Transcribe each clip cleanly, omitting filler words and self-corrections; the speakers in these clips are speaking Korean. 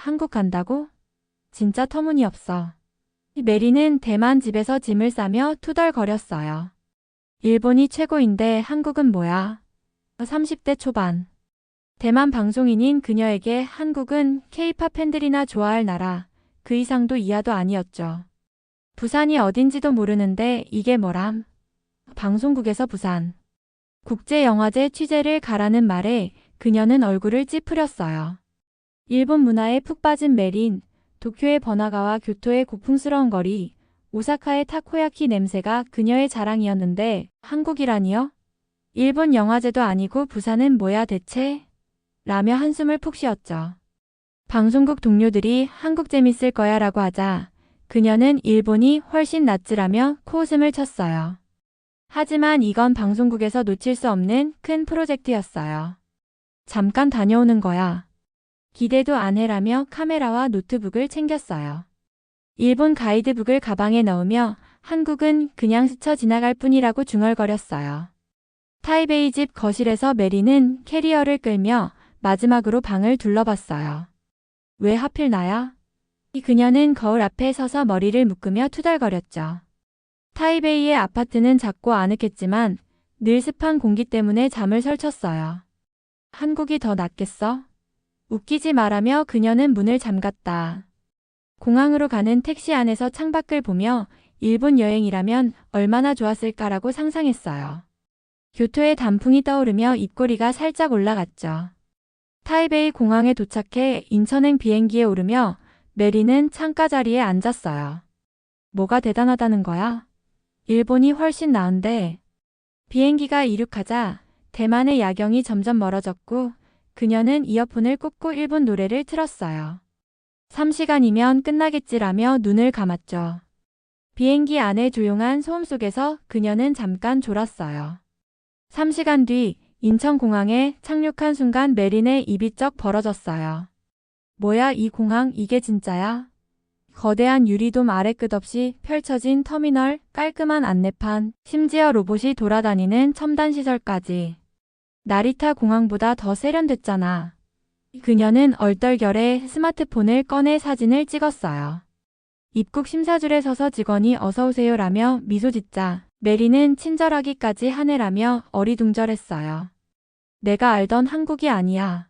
한국 간다고? 진짜 터무니없어. 메리는 대만 집에서 짐을 싸며 투덜거렸어요. 일본이 최고인데 한국은 뭐야? 30대 초반. 대만 방송인인 그녀에게 한국은 K-팝 팬들이나 좋아할 나라, 그 이상도 이하도 아니었죠. 부산이 어딘지도 모르는데 이게 뭐람? 방송국에서 부산. 국제영화제 취재를 가라는 말에 그녀는 얼굴을 찌푸렸어요. 일본 문화에 푹 빠진 메린, 도쿄의 번화가와 교토의 고풍스러운 거리, 오사카의 타코야키 냄새가 그녀의 자랑이었는데 한국이라니요? 일본 영화제도 아니고 부산은 뭐야 대체? 라며 한숨을 푹 쉬었죠. 방송국 동료들이 한국 재밌을 거야 라고 하자 그녀는 일본이 훨씬 낫지라며 코웃음을 쳤어요. 하지만 이건 방송국에서 놓칠 수 없는 큰 프로젝트였어요. 잠깐 다녀오는 거야. 기대도 안 해라며 카메라와 노트북을 챙겼어요. 일본 가이드북을 가방에 넣으며 한국은 그냥 스쳐 지나갈 뿐이라고 중얼거렸어요. 타이베이 집 거실에서 메리는 캐리어를 끌며 마지막으로 방을 둘러봤어요. 왜 하필 나야? 그녀는 거울 앞에 서서 머리를 묶으며 투덜거렸죠. 타이베이의 아파트는 작고 아늑했지만 늘 습한 공기 때문에 잠을 설쳤어요. 한국이 더 낫겠어? 웃기지 말라며 그녀는 문을 잠갔다. 공항으로 가는 택시 안에서 창밖을 보며 일본 여행이라면 얼마나 좋았을까라고 상상했어요. 교토의 단풍이 떠오르며 입꼬리가 살짝 올라갔죠. 타이베이 공항에 도착해 인천행 비행기에 오르며 메리는 창가 자리에 앉았어요. 뭐가 대단하다는 거야? 일본이 훨씬 나은데. 비행기가 이륙하자 대만의 야경이 점점 멀어졌고 그녀는 이어폰을 꽂고 일본 노래를 틀었어요. 3시간이면 끝나겠지라며 눈을 감았죠. 비행기 안의 조용한 소음 속에서 그녀는 잠깐 졸았어요. 3시간 뒤 인천공항에 착륙한 순간 메린의 입이 쩍 벌어졌어요. 뭐야 이 공항 이게 진짜야? 거대한 유리돔 아래 끝없이 펼쳐진 터미널, 깔끔한 안내판, 심지어 로봇이 돌아다니는 첨단 시설까지. 나리타 공항보다 더 세련됐잖아. 그녀는 얼떨결에 스마트폰을 꺼내 사진을 찍었어요. 입국 심사줄에 서서 직원이 어서오세요라며 미소 짓자 메리는 친절하기까지 하네라며 어리둥절했어요. 내가 알던 한국이 아니야.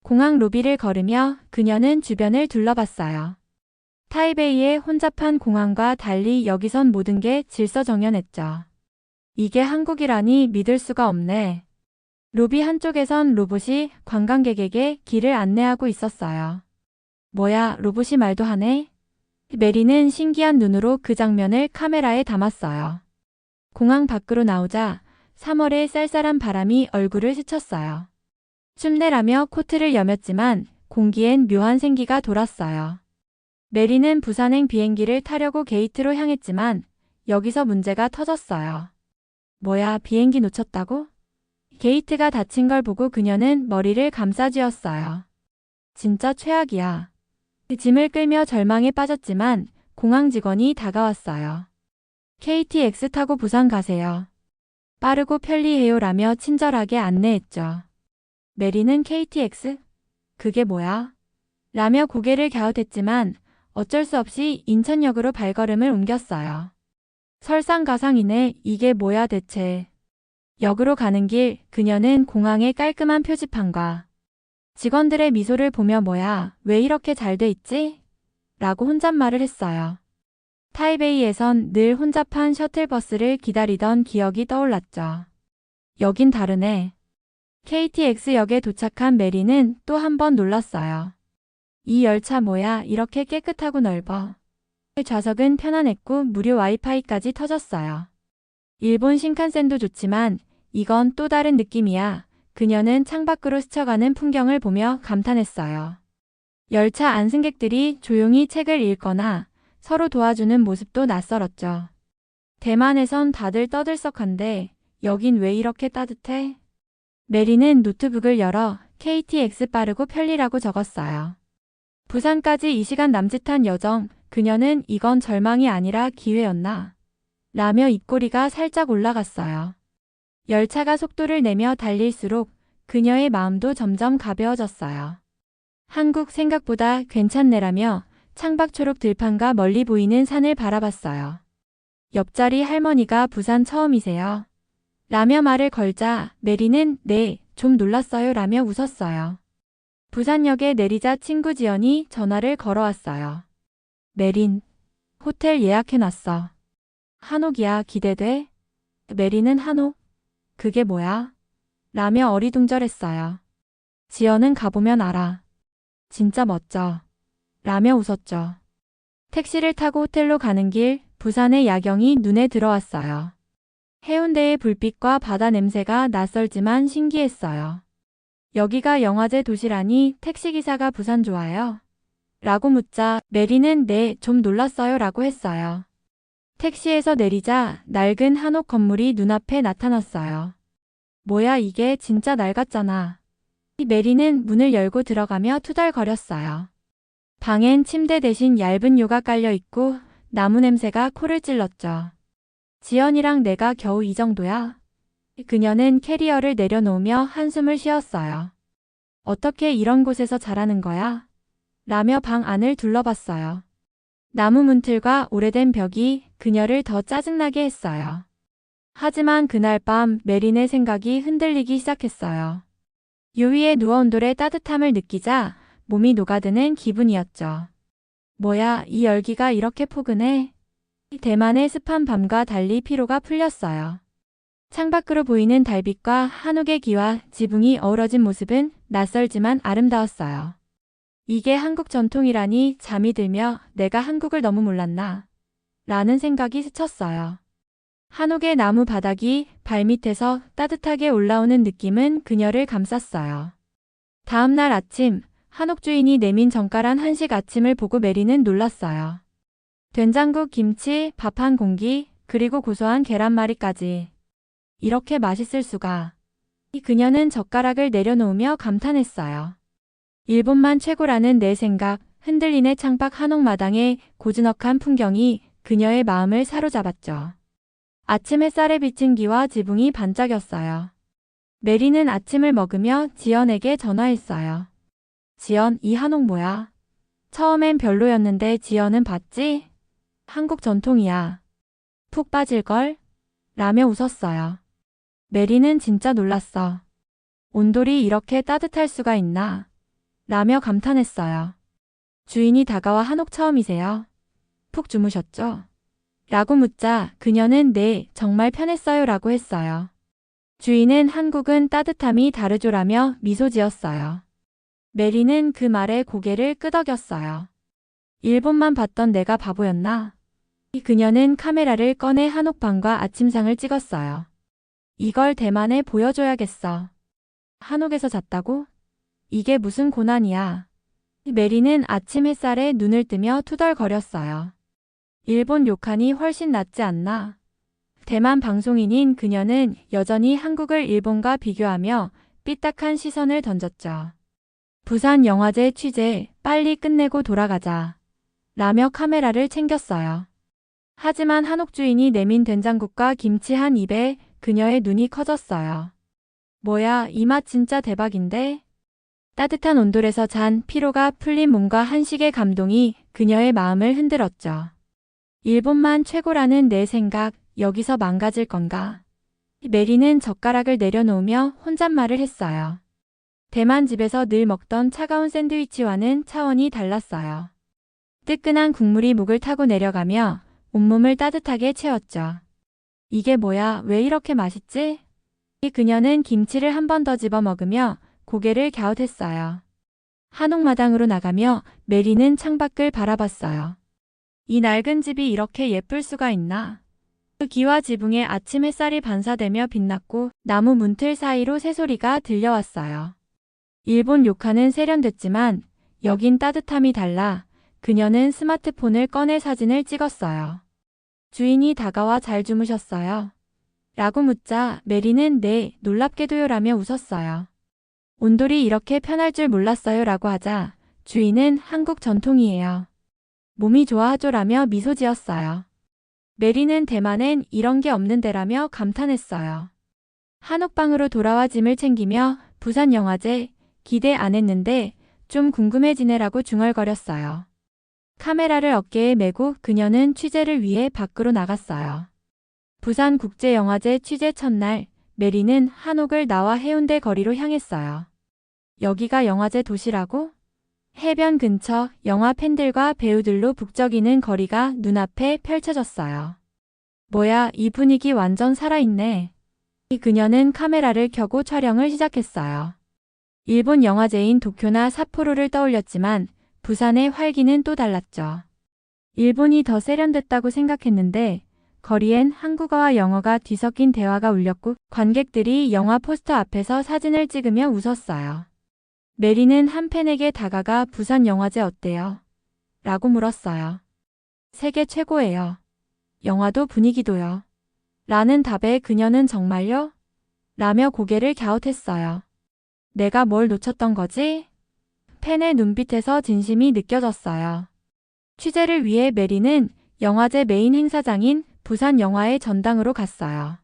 공항 로비를 걸으며 그녀는 주변을 둘러봤어요. 타이베이의 혼잡한 공항과 달리 여기선 모든 게 질서정연했죠. 이게 한국이라니 믿을 수가 없네. 로비 한쪽에선 로봇이 관광객에게 길을 안내하고 있었어요. 뭐야, 로봇이 말도 하네? 메리는 신기한 눈으로 그 장면을 카메라에 담았어요. 공항 밖으로 나오자 3월의 쌀쌀한 바람이 얼굴을 스쳤어요. 춥네라며 코트를 여몄지만 공기엔 묘한 생기가 돌았어요. 메리는 부산행 비행기를 타려고 게이트로 향했지만 여기서 문제가 터졌어요. 뭐야, 비행기 놓쳤다고? 게이트가 닫힌 걸 보고 그녀는 머리를 감싸쥐었어요. 진짜 최악이야. 짐을 끌며 절망에 빠졌지만 공항 직원이 다가왔어요. KTX 타고 부산 가세요. 빠르고 편리해요라며 친절하게 안내했죠. 메리는 KTX? 그게 뭐야? 라며 고개를 갸웃했지만 어쩔 수 없이 인천역으로 발걸음을 옮겼어요. 설상가상이네. 이게 뭐야 대체. 역으로 가는 길 그녀는 공항의 깔끔한 표지판과 직원들의 미소를 보며 뭐야 왜 이렇게 잘 돼 있지? 라고 혼잣말을 했어요. 타이베이에선 늘 혼잡한 셔틀버스를 기다리던 기억이 떠올랐죠. 여긴 다르네. KTX역에 도착한 메리는 또 한 번 놀랐어요. 이 열차 뭐야 이렇게 깨끗하고 넓어. 좌석은 편안했고 무료 와이파이까지 터졌어요. 일본 신칸센도 좋지만 이건 또 다른 느낌이야. 그녀는 창밖으로 스쳐가는 풍경을 보며 감탄했어요. 열차 안승객들이 조용히 책을 읽거나 서로 도와주는 모습도 낯설었죠. 대만에선 다들 떠들썩한데 여긴 왜 이렇게 따뜻해? 메리는 노트북을 열어 KTX 빠르고 편리라고 적었어요. 부산까지 2시간 남짓한 여정, 그녀는 이건 절망이 아니라 기회였나? 라며 입꼬리가 살짝 올라갔어요. 열차가 속도를 내며 달릴수록 그녀의 마음도 점점 가벼워졌어요. 한국 생각보다 괜찮네라며 창밖초록 들판과 멀리 보이는 산을 바라봤어요. 옆자리 할머니가 부산 처음이세요? 라며 말을 걸자 메리는 네, 좀 놀랐어요 라며 웃었어요. 부산역에 내리자 친구 지연이 전화를 걸어왔어요. 메린, 호텔 예약해놨어. 한옥이야, 기대돼? 메리는 한옥? 그게 뭐야? 라며 어리둥절했어요. 지연은 가보면 알아. 진짜 멋져. 라며 웃었죠. 택시를 타고 호텔로 가는 길 부산의 야경이 눈에 들어왔어요. 해운대의 불빛과 바다 냄새가 낯설지만 신기했어요. 여기가 영화제 도시라니 택시기사가 부산 좋아요? 라고 묻자 메리는 네, 좀 놀랐어요 라고 했어요. 택시에서 내리자 낡은 한옥 건물이 눈앞에 나타났어요. 뭐야 이게 진짜 낡았잖아. 메리는 문을 열고 들어가며 투덜거렸어요. 방엔 침대 대신 얇은 요가 깔려 있고 나무 냄새가 코를 찔렀죠. 지연이랑 내가 겨우 이 정도야? 그녀는 캐리어를 내려놓으며 한숨을 쉬었어요. 어떻게 이런 곳에서 자라는 거야? 라며 방 안을 둘러봤어요. 나무 문틀과 오래된 벽이 그녀를 더 짜증나게 했어요. 하지만 그날 밤 메린의 생각이 흔들리기 시작했어요. 요위에 누워 온돌의 따뜻함을 느끼자 몸이 녹아드는 기분이었죠. 뭐야, 이 열기가 이렇게 포근해? 대만의 습한 밤과 달리 피로가 풀렸어요. 창밖으로 보이는 달빛과 한옥의 기와 지붕이 어우러진 모습은 낯설지만 아름다웠어요. 이게 한국 전통이라니 잠이 들며 내가 한국을 너무 몰랐나? 라는 생각이 스쳤어요. 한옥의 나무 바닥이 발밑에서 따뜻하게 올라오는 느낌은 그녀를 감쌌어요. 다음 날 아침, 한옥 주인이 내민 정갈한 한식 아침을 보고 메리는 놀랐어요. 된장국, 김치, 밥 한 공기, 그리고 고소한 계란말이까지. 이렇게 맛있을 수가. 그녀는 젓가락을 내려놓으며 감탄했어요. 일본만 최고라는 내 생각, 흔들리는 창밖 한옥마당의 고즈넉한 풍경이 그녀의 마음을 사로잡았죠. 아침 햇살에 비친 기와 지붕이 반짝였어요. 메리는 아침을 먹으며 지연에게 전화했어요. 지연, 이 한옥 뭐야? 처음엔 별로였는데 지연은 봤지? 한국 전통이야. 푹 빠질걸? 라며 웃었어요. 메리는 진짜 놀랐어. 온돌이 이렇게 따뜻할 수가 있나? 라며 감탄했어요. 주인이 다가와 한옥 처음이세요? 푹 주무셨죠? 라고 묻자 그녀는 네, 정말 편했어요 라고 했어요. 주인은 한국은 따뜻함이 다르죠라며 미소 지었어요. 메리는 그 말에 고개를 끄덕였어요. 일본만 봤던 내가 바보였나? 그녀는 카메라를 꺼내 한옥방과 아침상을 찍었어요. 이걸 대만에 보여줘야겠어. 한옥에서 잤다고? 이게 무슨 고난이야. 메리는 아침 햇살에 눈을 뜨며 투덜거렸어요. 일본 료칸이 훨씬 낫지 않나? 대만 방송인인 그녀는 여전히 한국을 일본과 비교하며 삐딱한 시선을 던졌죠. 부산 영화제 취재 빨리 끝내고 돌아가자. 라며 카메라를 챙겼어요. 하지만 한옥 주인이 내민 된장국과 김치 한 입에 그녀의 눈이 커졌어요. 뭐야, 이 맛 진짜 대박인데? 따뜻한 온돌에서 잔 피로가 풀린 몸과 한식의 감동이 그녀의 마음을 흔들었죠. 일본만 최고라는 내 생각, 여기서 망가질 건가? 메리는 젓가락을 내려놓으며 혼잣말을 했어요. 대만 집에서 늘 먹던 차가운 샌드위치와는 차원이 달랐어요. 뜨끈한 국물이 목을 타고 내려가며 온몸을 따뜻하게 채웠죠. 이게 뭐야, 왜 이렇게 맛있지? 그녀는 김치를 한 번 더 집어 먹으며 고개를 갸웃했어요. 한옥마당으로 나가며 메리는 창밖을 바라봤어요. 이 낡은 집이 이렇게 예쁠 수가 있나? 그 기와 지붕에 아침 햇살이 반사되며 빛났고 나무 문틀 사이로 새소리가 들려왔어요. 일본 료칸은 세련됐지만 여긴 따뜻함이 달라. 그녀는 스마트폰을 꺼내 사진을 찍었어요. 주인이 다가와 잘 주무셨어요? 라고 묻자 메리는 네, 놀랍게도요 라며 웃었어요. 온돌이 이렇게 편할 줄 몰랐어요 라고 하자 주인은 한국 전통이에요. 몸이 좋아하죠 라며 미소 지었어요. 메리는 대만엔 이런 게 없는 데라며 감탄했어요. 한옥방으로 돌아와 짐을 챙기며 부산 영화제 기대 안 했는데 좀 궁금해지네라고 중얼거렸어요. 카메라를 어깨에 메고 그녀는 취재를 위해 밖으로 나갔어요. 부산국제영화제 취재 첫날, 메리는 한옥을 나와 해운대 거리로 향했어요. 여기가 영화제 도시라고? 해변 근처 영화 팬들과 배우들로 북적이는 거리가 눈앞에 펼쳐졌어요. 뭐야, 이 분위기 완전 살아있네. 그녀는 카메라를 켜고 촬영을 시작했어요. 일본 영화제인 도쿄나 삿포로를 떠올렸지만 부산의 활기는 또 달랐죠. 일본이 더 세련됐다고 생각했는데 거리엔 한국어와 영어가 뒤섞인 대화가 울렸고 관객들이 영화 포스터 앞에서 사진을 찍으며 웃었어요. 메리는 한 팬에게 다가가 부산 영화제 어때요? 라고 물었어요. 세계 최고예요. 영화도 분위기도요. 라는 답에 그녀는 정말요? 라며 고개를 갸웃했어요. 내가 뭘 놓쳤던 거지? 팬의 눈빛에서 진심이 느껴졌어요. 취재를 위해 메리는 영화제 메인 행사장인 부산 영화의 전당으로 갔어요.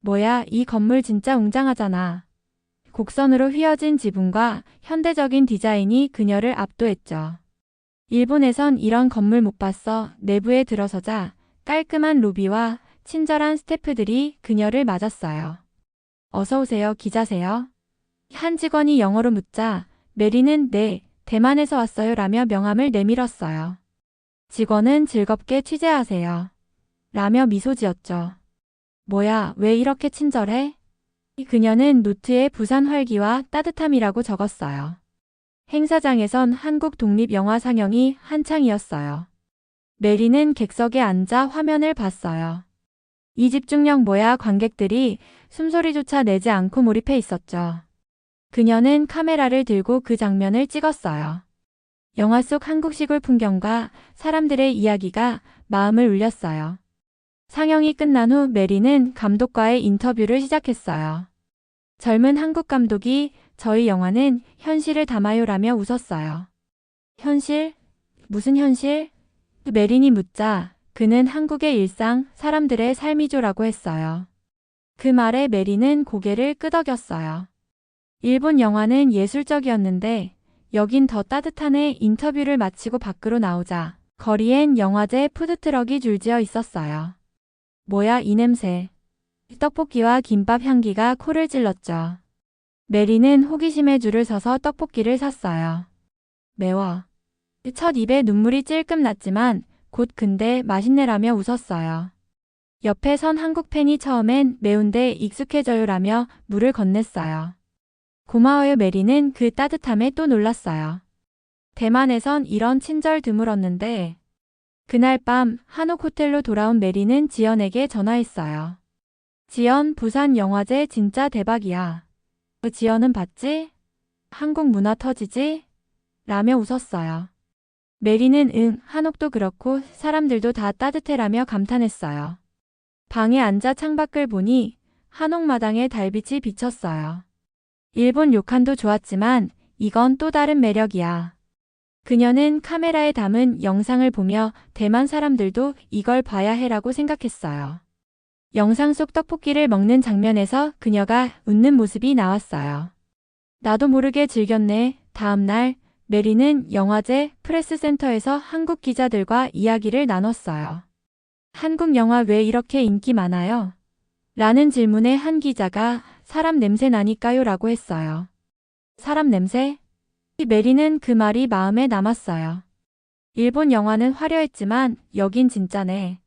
뭐야, 이 건물 진짜 웅장하잖아. 곡선으로 휘어진 지붕과 현대적인 디자인이 그녀를 압도했죠. 일본에선 이런 건물 못 봤어. 내부에 들어서자 깔끔한 로비와 친절한 스태프들이 그녀를 맞았어요. 어서 오세요, 기자세요? 한 직원이 영어로 묻자 메리는 네, 대만에서 왔어요 라며 명함을 내밀었어요. 직원은 즐겁게 취재하세요. 라며 미소 지었죠. 뭐야, 왜 이렇게 친절해? 그녀는 노트에 부산 활기와 따뜻함이라고 적었어요. 행사장에선 한국 독립영화 상영이 한창이었어요. 메리는 객석에 앉아 화면을 봤어요. 이 집중력 뭐야, 관객들이 숨소리조차 내지 않고 몰입해 있었죠. 그녀는 카메라를 들고 그 장면을 찍었어요. 영화 속 한국 시골 풍경과 사람들의 이야기가 마음을 울렸어요. 상영이 끝난 후 메리는 감독과의 인터뷰를 시작했어요. 젊은 한국 감독이 저희 영화는 현실을 담아요라며 웃었어요. 현실? 무슨 현실? 메린이 묻자 그는 한국의 일상, 사람들의 삶이죠라고 했어요. 그 말에 메리는 고개를 끄덕였어요. 일본 영화는 예술적이었는데 여긴 더 따뜻하네. 인터뷰를 마치고 밖으로 나오자 거리엔 영화제 푸드트럭이 줄지어 있었어요. 뭐야, 이 냄새. 떡볶이와 김밥 향기가 코를 찔렀죠. 메리는 호기심에 줄을 서서 떡볶이를 샀어요. 매워. 첫 입에 눈물이 찔끔 났지만 곧 근데 맛있네라며 웃었어요. 옆에 선 한국 팬이 처음엔 매운데 익숙해져요라며 물을 건넸어요. 고마워요. 메리는 그 따뜻함에 또 놀랐어요. 대만에선 이런 친절 드물었는데 그날 밤 한옥 호텔로 돌아온 메리는 지연에게 전화했어요. 지연, 부산 영화제 진짜 대박이야. 지연은 봤지? 한국 문화 터지지? 라며 웃었어요. 메리는 응, 한옥도 그렇고 사람들도 다 따뜻해라며 감탄했어요. 방에 앉아 창밖을 보니 한옥마당에 달빛이 비쳤어요. 일본 료칸도 좋았지만 이건 또 다른 매력이야. 그녀는 카메라에 담은 영상을 보며 대만 사람들도 이걸 봐야 해라고 생각했어요. 영상 속 떡볶이를 먹는 장면에서 그녀가 웃는 모습이 나왔어요. 나도 모르게 즐겼네. 다음 날 메리는 영화제 프레스센터에서 한국 기자들과 이야기를 나눴어요. 한국 영화 왜 이렇게 인기 많아요? 라는 질문에 한 기자가 사람 냄새 나니까요 라고 했어요. 사람 냄새? 메리는 그 말이 마음에 남았어요. 일본 영화는 화려했지만 여긴 진짜네.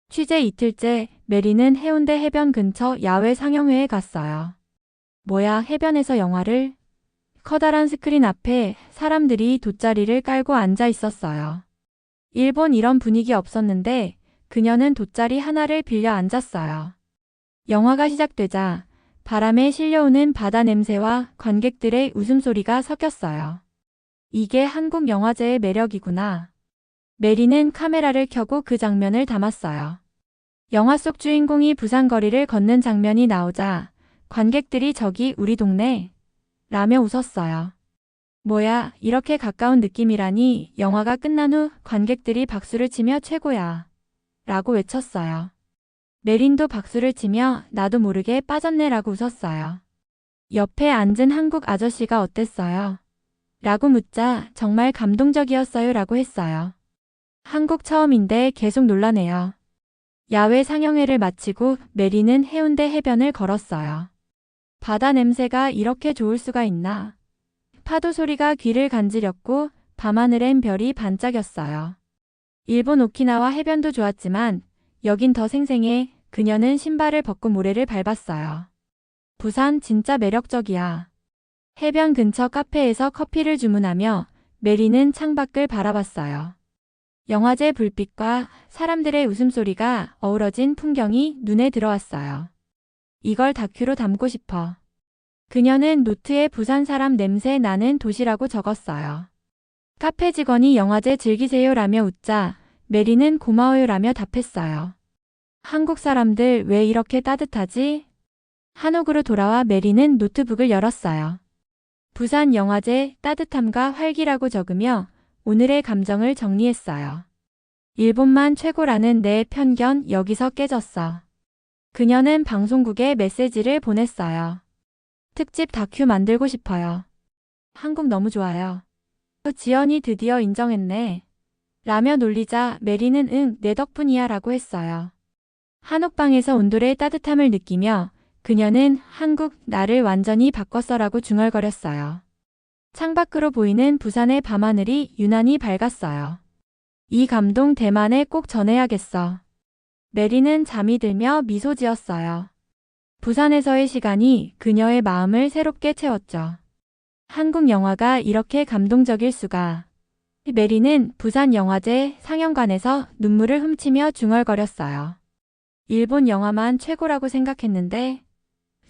취재 이틀째 메리는 해운대 해변 근처 야외 상영회에 갔어요. 뭐야, 해변에서 영화를? 커다란 스크린 앞에 사람들이 돗자리를 깔고 앉아 있었어요. 일본 이런 분위기 없었는데 그녀는 돗자리 하나를 빌려 앉았어요. 영화가 시작되자 바람에 실려오는 바다 냄새와 관객들의 웃음소리가 섞였어요. 이게 한국 영화제의 매력이구나. 메리는 카메라를 켜고 그 장면을 담았어요. 영화 속 주인공이 부산 거리를 걷는 장면이 나오자 관객들이 저기 우리 동네? 라며 웃었어요. 뭐야, 이렇게 가까운 느낌이라니. 영화가 끝난 후 관객들이 박수를 치며 최고야. 라고 외쳤어요. 메린도 박수를 치며 나도 모르게 빠졌네 라고 웃었어요. 옆에 앉은 한국 아저씨가 어땠어요? 라고 묻자 정말 감동적이었어요 라고 했어요. 한국 처음인데 계속 놀라네요. 야외 상영회를 마치고 메리는 해운대 해변을 걸었어요. 바다 냄새가 이렇게 좋을 수가 있나. 파도 소리가 귀를 간지렸고 밤하늘엔 별이 반짝였어요. 일본 오키나와 해변도 좋았지만 여긴 더 생생해. 그녀는 신발을 벗고 모래를 밟았어요. 부산 진짜 매력적이야. 해변 근처 카페에서 커피를 주문하며 메리는 창밖을 바라봤어요. 영화제 불빛과 사람들의 웃음소리가 어우러진 풍경이 눈에 들어왔어요. 이걸 다큐로 담고 싶어. 그녀는 노트에 부산 사람 냄새 나는 도시라고 적었어요. 카페 직원이 영화제 즐기세요 라며 웃자 메리는 고마워요 라며 답했어요. 한국 사람들 왜 이렇게 따뜻하지? 한옥으로 돌아와 메리는 노트북을 열었어요. 부산 영화제 따뜻함과 활기라고 적으며 오늘의 감정을 정리했어요. 일본만 최고라는 내 편견 여기서 깨졌어. 그녀는 방송국에 메시지를 보냈어요. 특집 다큐 만들고 싶어요. 한국 너무 좋아요. 지연이 드디어 인정했네. 라며 놀리자 메리는 응, 내 덕분이야 라고 했어요. 한옥방에서 온돌의 따뜻함을 느끼며 그녀는 한국 나를 완전히 바꿨어 라고 중얼거렸어요. 창밖으로 보이는 부산의 밤하늘이 유난히 밝았어요. 이 감동 대만에 꼭 전해야겠어. 메리는 잠이 들며 미소 지었어요. 부산에서의 시간이 그녀의 마음을 새롭게 채웠죠. 한국 영화가 이렇게 감동적일 수가. 메리는 부산 영화제 상영관에서 눈물을 훔치며 중얼거렸어요. 일본 영화만 최고라고 생각했는데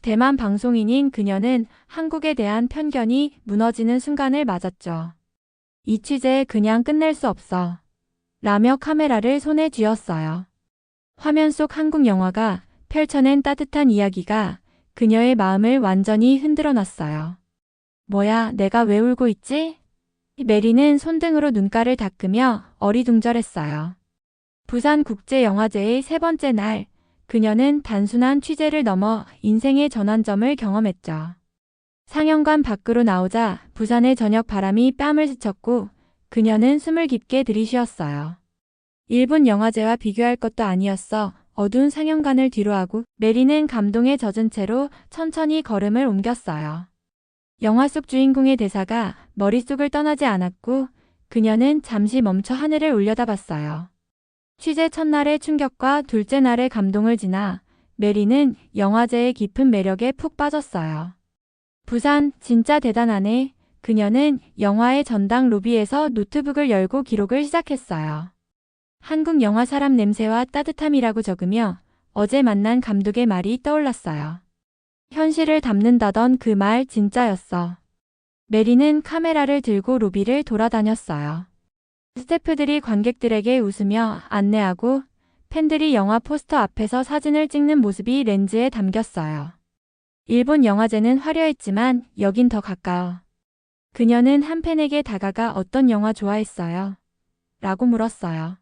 대만 방송인인 그녀는 한국에 대한 편견이 무너지는 순간을 맞았죠. 이 취재 그냥 끝낼 수 없어. 라며 카메라를 손에 쥐었어요. 화면 속 한국 영화가 펼쳐낸 따뜻한 이야기가 그녀의 마음을 완전히 흔들어 놨어요. 뭐야, 내가 왜 울고 있지? 메리는 손등으로 눈가를 닦으며 어리둥절했어요. 부산국제영화제의 세 번째 날, 그녀는 단순한 취재를 넘어 인생의 전환점을 경험했죠. 상영관 밖으로 나오자 부산의 저녁 바람이 뺨을 스쳤고 그녀는 숨을 깊게 들이쉬었어요. 일본 영화제와 비교할 것도 아니었어. 어두운 상영관을 뒤로하고 메리는 감동에 젖은 채로 천천히 걸음을 옮겼어요. 영화 속 주인공의 대사가 머릿속을 떠나지 않았고 그녀는 잠시 멈춰 하늘을 올려다봤어요. 취재 첫날의 충격과 둘째 날의 감동을 지나 메리는 영화제의 깊은 매력에 푹 빠졌어요. 부산 진짜 대단하네. 그녀는 영화의 전당 로비에서 노트북을 열고 기록을 시작했어요. 한국 영화 사람 냄새와 따뜻함이라고 적으며 어제 만난 감독의 말이 떠올랐어요. 현실을 담는다던 그 말 진짜였어. 메리는 카메라를 들고 로비를 돌아다녔어요. 스태프들이 관객들에게 웃으며 안내하고 팬들이 영화 포스터 앞에서 사진을 찍는 모습이 렌즈에 담겼어요. 일본 영화제는 화려했지만 여긴 더 가까워. 그녀는 한 팬에게 다가가 어떤 영화 좋아했어요? 라고 물었어요.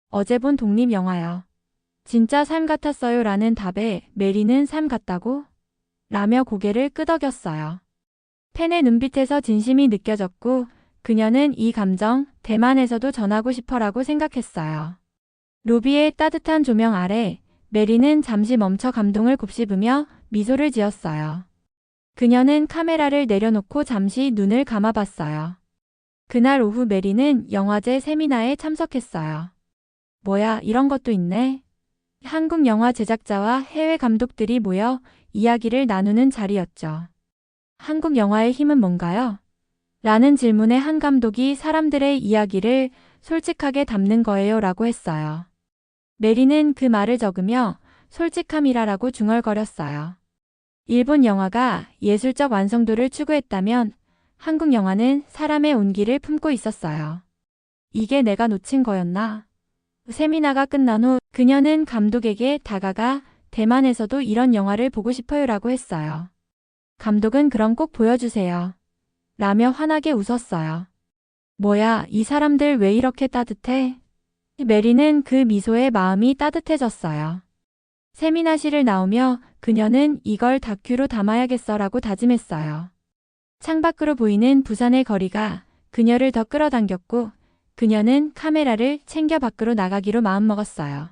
어제 본 독립영화요. 진짜 삶 같았어요 라는 답에 메리는 삶 같다고? 라며 고개를 끄덕였어요. 팬의 눈빛에서 진심이 느껴졌고 그녀는 이 감정 대만에서도 전하고 싶어라고 생각했어요. 로비의 따뜻한 조명 아래 메리는 잠시 멈춰 감동을 곱씹으며 미소를 지었어요. 그녀는 카메라를 내려놓고 잠시 눈을 감아봤어요. 그날 오후 메리는 영화제 세미나에 참석했어요. 뭐야, 이런 것도 있네. 한국 영화 제작자와 해외 감독들이 모여 이야기를 나누는 자리였죠. 한국 영화의 힘은 뭔가요? 라는 질문에 한 감독이 사람들의 이야기를 솔직하게 담는 거예요 라고 했어요. 메리는 그 말을 적으며 솔직함이라고 중얼거렸어요. 일본 영화가 예술적 완성도를 추구했다면 한국 영화는 사람의 온기를 품고 있었어요. 이게 내가 놓친 거였나? 세미나가 끝난 후 그녀는 감독에게 다가가 대만에서도 이런 영화를 보고 싶어요 라고 했어요. 감독은 그럼 꼭 보여주세요. 라며 환하게 웃었어요. 뭐야, 이 사람들 왜 이렇게 따뜻해? 메리는 그 미소에 마음이 따뜻해졌어요. 세미나실을 나오며 그녀는 이걸 다큐로 담아야겠어라고 다짐했어요. 창밖으로 보이는 부산의 거리가 그녀를 더 끌어당겼고 그녀는 카메라를 챙겨 밖으로 나가기로 마음먹었어요.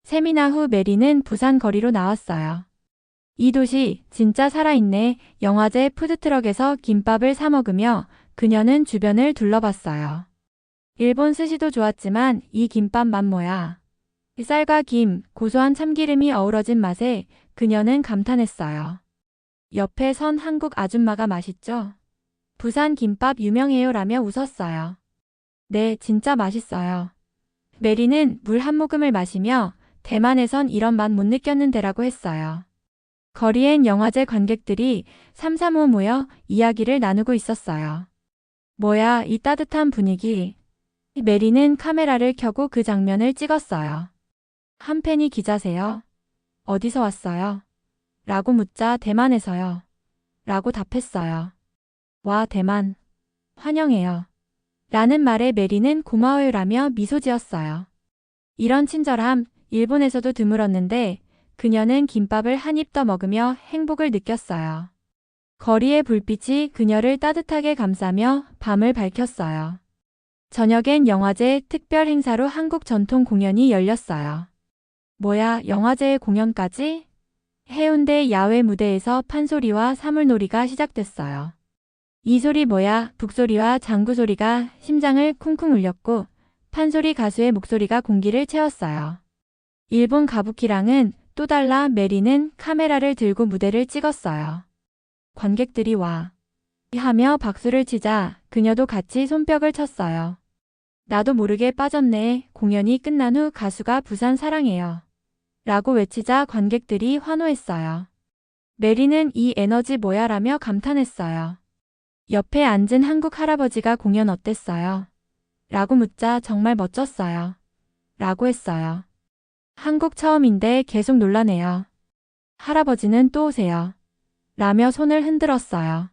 세미나 후 메리는 부산 거리로 나왔어요. 이 도시 진짜 살아있네. 영화제 푸드트럭에서 김밥을 사 먹으며 그녀는 주변을 둘러봤어요. 일본 스시도 좋았지만 이 김밥 맛 뭐야. 쌀과 김, 고소한 참기름이 어우러진 맛에 그녀는 감탄했어요. 옆에 선 한국 아줌마가 맛있죠? 부산 김밥 유명해요 라며 웃었어요. 네, 진짜 맛있어요. 메리는 물 한 모금을 마시며 대만에선 이런 맛 못 느꼈는데라고 했어요. 거리엔 영화제 관객들이 삼삼오오 모여 이야기를 나누고 있었어요. 뭐야, 이 따뜻한 분위기. 메리는 카메라를 켜고 그 장면을 찍었어요. 한 팬이 기자세요? 어디서 왔어요? 라고 묻자 대만에서요. 라고 답했어요. 와, 대만. 환영해요. 라는 말에 메리는 고마워요 라며 미소 지었어요. 이런 친절함, 일본에서도 드물었는데 그녀는 김밥을 한 입 더 먹으며 행복을 느꼈어요. 거리의 불빛이 그녀를 따뜻하게 감싸며 밤을 밝혔어요. 저녁엔 영화제 특별 행사로 한국 전통 공연이 열렸어요. 뭐야, 영화제의 공연까지? 해운대 야외 무대에서 판소리와 사물놀이가 시작됐어요. 이 소리 뭐야, 북소리와 장구소리가 심장을 쿵쿵 울렸고 판소리 가수의 목소리가 공기를 채웠어요. 일본 가부키랑은 또 달라 메리는 카메라를 들고 무대를 찍었어요. 관객들이 와 하며 박수를 치자 그녀도 같이 손뼉을 쳤어요. 나도 모르게 빠졌네. 공연이 끝난 후 가수가 부산 사랑해요. 라고 외치자 관객들이 환호했어요. 메리는 이 에너지 뭐야 라며 감탄했어요. 옆에 앉은 한국 할아버지가 공연 어땠어요? 라고 묻자 정말 멋졌어요. 라고 했어요. 한국 처음인데 계속 놀라네요. 할아버지는 또 오세요. 라며 손을 흔들었어요.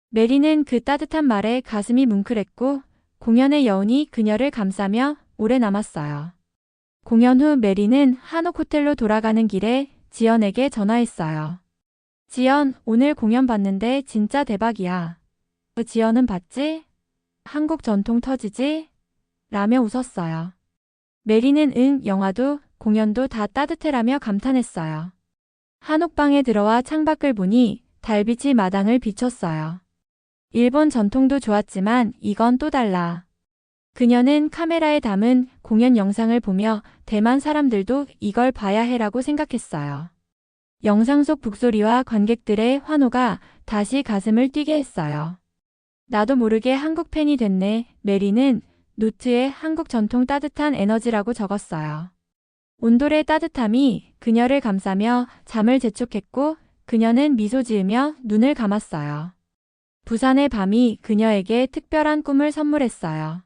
메리는 그 따뜻한 말에 가슴이 뭉클했고 공연의 여운이 그녀를 감싸며 오래 남았어요. 공연 후 메리는 한옥 호텔로 돌아가는 길에 지연에게 전화했어요. 지연, 오늘 공연 봤는데 진짜 대박이야. 지연은 봤지? 한국 전통 터지지? 라며 웃었어요. 메리는 응, 영화도 공연도 다 따뜻해라며 감탄했어요. 한옥방에 들어와 창밖을 보니 달빛이 마당을 비췄어요. 일본 전통도 좋았지만 이건 또 달라. 그녀는 카메라에 담은 공연 영상을 보며 대만 사람들도 이걸 봐야 해라고 생각했어요. 영상 속 북소리와 관객들의 환호가 다시 가슴을 뛰게 했어요. 나도 모르게 한국 팬이 됐네. 메리는 노트에 한국 전통 따뜻한 에너지라고 적었어요. 온돌의 따뜻함이 그녀를 감싸며 잠을 재촉했고 그녀는 미소 지으며 눈을 감았어요. 부산의 밤이 그녀에게 특별한 꿈을 선물했어요.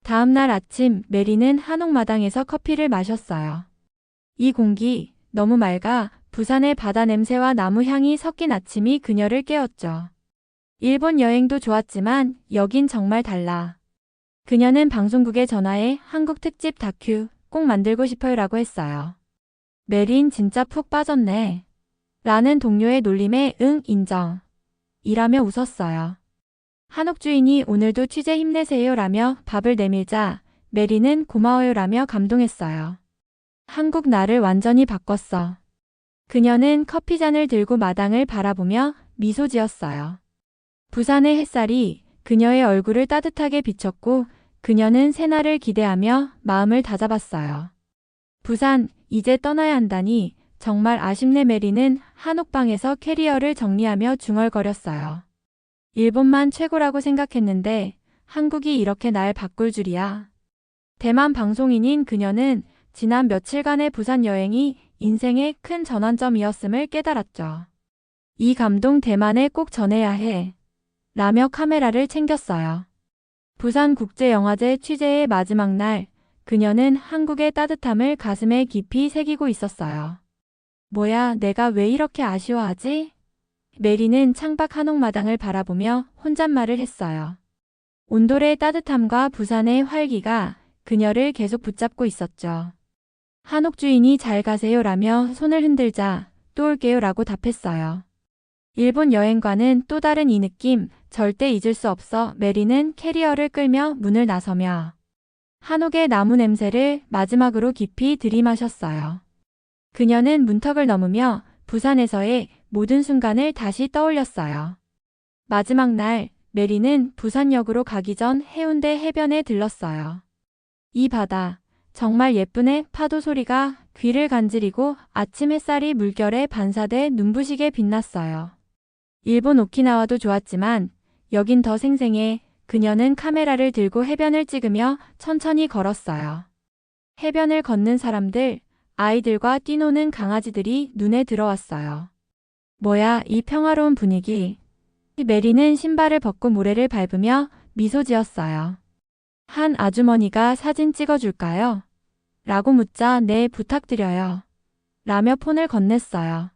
다음 날 아침 메리는 한옥마당에서 커피를 마셨어요. 이 공기 너무 맑아 부산의 바다 냄새와 나무 향이 섞인 아침이 그녀를 깨웠죠. 일본 여행도 좋았지만 여긴 정말 달라. 그녀는 방송국에 전화해 한국 특집 다큐 꼭 만들고 싶어요 라고 했어요. 메린 진짜 푹 빠졌네. 라는 동료의 놀림에 응 인정. 이라며 웃었어요. 한옥 주인이 오늘도 취재 힘내세요 라며 밥을 내밀자 메리는 고마워요 라며 감동했어요. 한국 나를 완전히 바꿨어. 그녀는 커피잔을 들고 마당을 바라보며 미소 지었어요. 부산의 햇살이 그녀의 얼굴을 따뜻하게 비췄고 그녀는 새날을 기대하며 마음을 다잡았어요. 부산, 이제 떠나야 한다니 정말 아쉽네. 메리는 한옥방에서 캐리어를 정리하며 중얼거렸어요. 일본만 최고라고 생각했는데 한국이 이렇게 날 바꿀 줄이야. 대만 방송인인 그녀는 지난 며칠간의 부산 여행이 인생의 큰 전환점이었음을 깨달았죠. 이 감동 대만에 꼭 전해야 해. 라며 카메라를 챙겼어요. 부산국제영화제 취재의 마지막 날, 그녀는 한국의 따뜻함을 가슴에 깊이 새기고 있었어요. 뭐야, 내가 왜 이렇게 아쉬워하지? 메리는 창밖 한옥마당을 바라보며 혼잣말을 했어요. 온돌의 따뜻함과 부산의 활기가 그녀를 계속 붙잡고 있었죠. 한옥 주인이 잘 가세요 라며 손을 흔들자 또 올게요 라고 답했어요. 일본 여행과는 또 다른 이 느낌, 절대 잊을 수 없어. 메리는 캐리어를 끌며 문을 나서며 한옥의 나무 냄새를 마지막으로 깊이 들이마셨어요. 그녀는 문턱을 넘으며 부산에서의 모든 순간을 다시 떠올렸어요. 마지막 날, 메리는 부산역으로 가기 전 해운대 해변에 들렀어요. 이 바다, 정말 예쁘네. 파도 소리가 귀를 간지리고 아침 햇살이 물결에 반사돼 눈부시게 빛났어요. 일본 오키나와도 좋았지만 여긴 더 생생해. 그녀는 카메라를 들고 해변을 찍으며 천천히 걸었어요. 해변을 걷는 사람들, 아이들과 뛰노는 강아지들이 눈에 들어왔어요. 뭐야, 이 평화로운 분위기. 메리는 신발을 벗고 모래를 밟으며 미소 지었어요. 한 아주머니가 사진 찍어줄까요? 라고 묻자 네, 부탁드려요. 라며 폰을 건넸어요.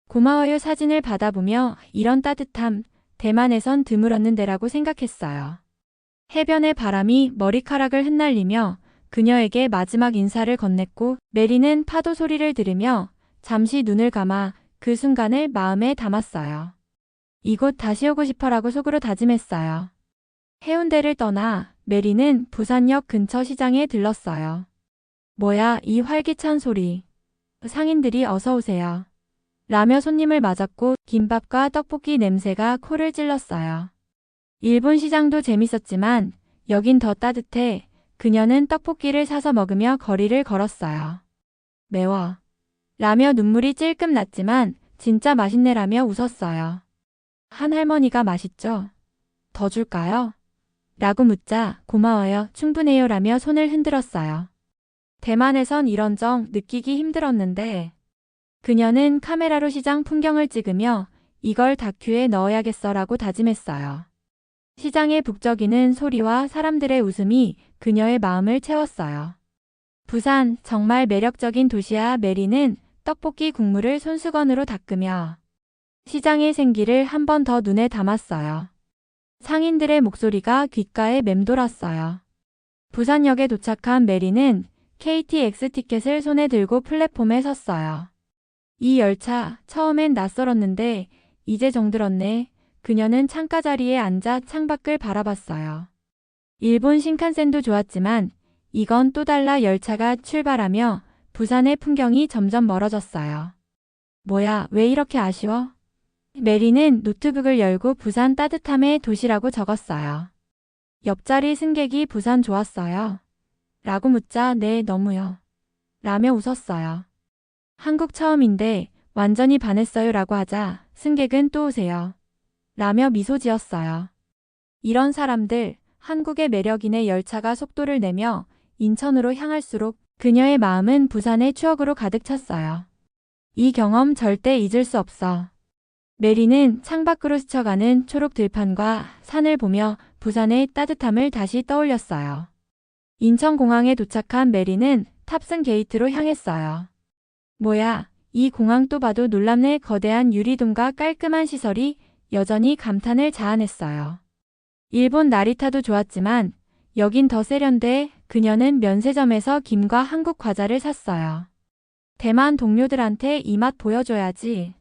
고마워요. 사진을 받아보며 이런 따뜻함, 대만에선 드물었는데라고 생각했어요. 해변의 바람이 머리카락을 흩날리며 그녀에게 마지막 인사를 건넸고 메리는 파도 소리를 들으며 잠시 눈을 감아 그 순간을 마음에 담았어요. 이곳 다시 오고 싶어라고 속으로 다짐했어요. 해운대를 떠나 메리는 부산역 근처 시장에 들렀어요. 뭐야, 이 활기찬 소리. 상인들이 어서 오세요. 라며 손님을 맞았고 김밥과 떡볶이 냄새가 코를 찔렀어요. 일본 시장도 재밌었지만 여긴 더 따뜻해. 그녀는 떡볶이를 사서 먹으며 거리를 걸었어요. 매워. 라며 눈물이 찔끔 났지만 진짜 맛있네라며 웃었어요. 한 할머니가 맛있죠? 더 줄까요? 라고 묻자 고마워요. 충분해요 라며 손을 흔들었어요. 대만에선 이런 정 느끼기 힘들었는데 그녀는 카메라로 시장 풍경을 찍으며 이걸 다큐에 넣어야겠어 라고 다짐했어요. 시장의 북적이는 소리와 사람들의 웃음이 그녀의 마음을 채웠어요. 부산 정말 매력적인 도시야. 메리는 떡볶이 국물을 손수건으로 닦으며 시장의 생기를 한 번 더 눈에 담았어요. 상인들의 목소리가 귓가에 맴돌았어요. 부산역에 도착한 메리는 KTX 티켓을 손에 들고 플랫폼에 섰어요. 이 열차 처음엔 낯설었는데 이제 정들었네. 그녀는 창가 자리에 앉아 창밖을 바라봤어요. 일본 신칸센도 좋았지만 이건 또 달라. 열차가 출발하며 부산의 풍경이 점점 멀어졌어요. 뭐야, 왜 이렇게 아쉬워? 메리는 노트북을 열고 부산 따뜻함의 도시라고 적었어요. 옆자리 승객이 부산 좋았어요. 라고 묻자 네, 너무요. 라며 웃었어요. 한국 처음인데 완전히 반했어요 라고 하자 승객은 또 오세요. 라며 미소 지었어요. 이런 사람들, 한국의 매력이네. 열차가 속도를 내며 인천으로 향할수록 그녀의 마음은 부산의 추억으로 가득 찼어요. 이 경험 절대 잊을 수 없어. 메리는 창밖으로 스쳐가는 초록 들판과 산을 보며 부산의 따뜻함을 다시 떠올렸어요. 인천공항에 도착한 메리는 탑승 게이트로 향했어요. 뭐야, 이 공항 또 봐도 놀랍네. 거대한 유리돔과 깔끔한 시설이 여전히 감탄을 자아냈어요. 일본 나리타도 좋았지만 여긴 더 세련돼. 그녀는 면세점에서 김과 한국 과자를 샀어요. 대만 동료들한테 이 맛 보여줘야지.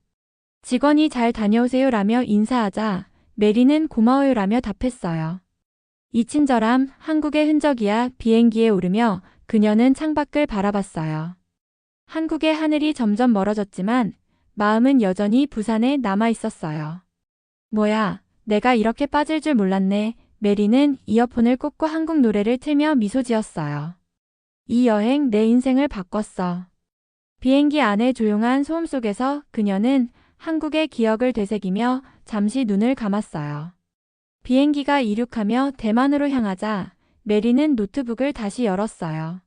직원이 잘 다녀오세요 라며 인사하자 메리는 고마워요 라며 답했어요. 이 친절함, 한국의 흔적이야. 비행기에 오르며 그녀는 창밖을 바라봤어요. 한국의 하늘이 점점 멀어졌지만 마음은 여전히 부산에 남아 있었어요. 뭐야, 내가 이렇게 빠질 줄 몰랐네. 메리는 이어폰을 꽂고 한국 노래를 틀며 미소 지었어요. 이 여행 내 인생을 바꿨어. 비행기 안의 조용한 소음 속에서 그녀는 한국의 기억을 되새기며 잠시 눈을 감았어요. 비행기가 이륙하며 대만으로 향하자 메리는 노트북을 다시 열었어요.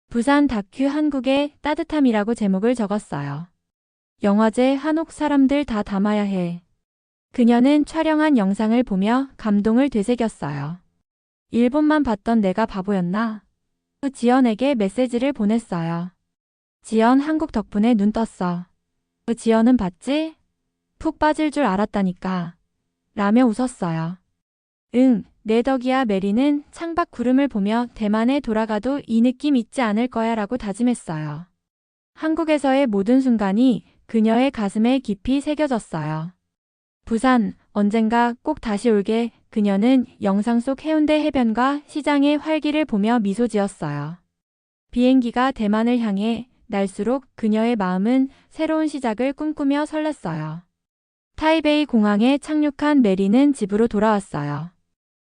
부산 다큐 한국의 따뜻함이라고 제목을 적었어요. 영화제 한옥 사람들 다 담아야 해. 그녀는 촬영한 영상을 보며 감동을 되새겼어요. 일본만 봤던 내가 바보였나? 지연에게 메시지를 보냈어요. 지연 한국 덕분에 눈 떴어. 지연은 봤지? 푹 빠질 줄 알았다니까. 라며 웃었어요. 응, 내 덕이야. 메리는 창밖 구름을 보며 대만에 돌아가도 이 느낌 잊지 않을 거야 라고 다짐했어요. 한국에서의 모든 순간이 그녀의 가슴에 깊이 새겨졌어요. 부산, 언젠가 꼭 다시 올게. 그녀는 영상 속 해운대 해변과 시장의 활기를 보며 미소 지었어요. 비행기가 대만을 향해 날수록 그녀의 마음은 새로운 시작을 꿈꾸며 설렜어요. 타이베이 공항에 착륙한 메리는 집으로 돌아왔어요.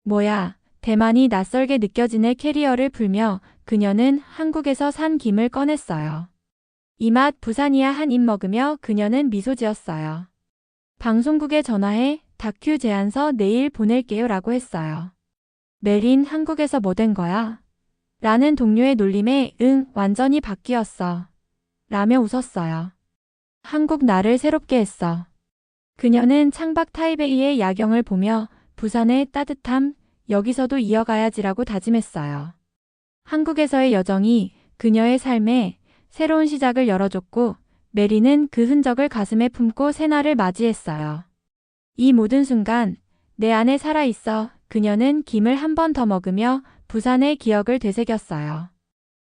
뭐야, 대만이 낯설게 느껴지네. 캐리어를 풀며 그녀는 한국에서 산 김을 꺼냈어요. 이 맛 부산이야. 한 입 먹으며 그녀는 미소 지었어요. 방송국에 전화해 다큐 제안서 내일 보낼게요 라고 했어요. 메린 한국에서 뭐 된 거야? 라는 동료의 놀림에 응, 완전히 바뀌었어. 라며 웃었어요. 한국 나를 새롭게 했어. 그녀는 창밖 타이베이의 야경을 보며 부산의 따뜻함, 여기서도 이어가야지라고 다짐했어요. 한국에서의 여정이 그녀의 삶에 새로운 시작을 열어줬고 메리는 그 흔적을 가슴에 품고 새날을 맞이했어요. 이 모든 순간 내 안에 살아있어. 그녀는 김을 한 번 더 먹으며 부산의 기억을 되새겼어요.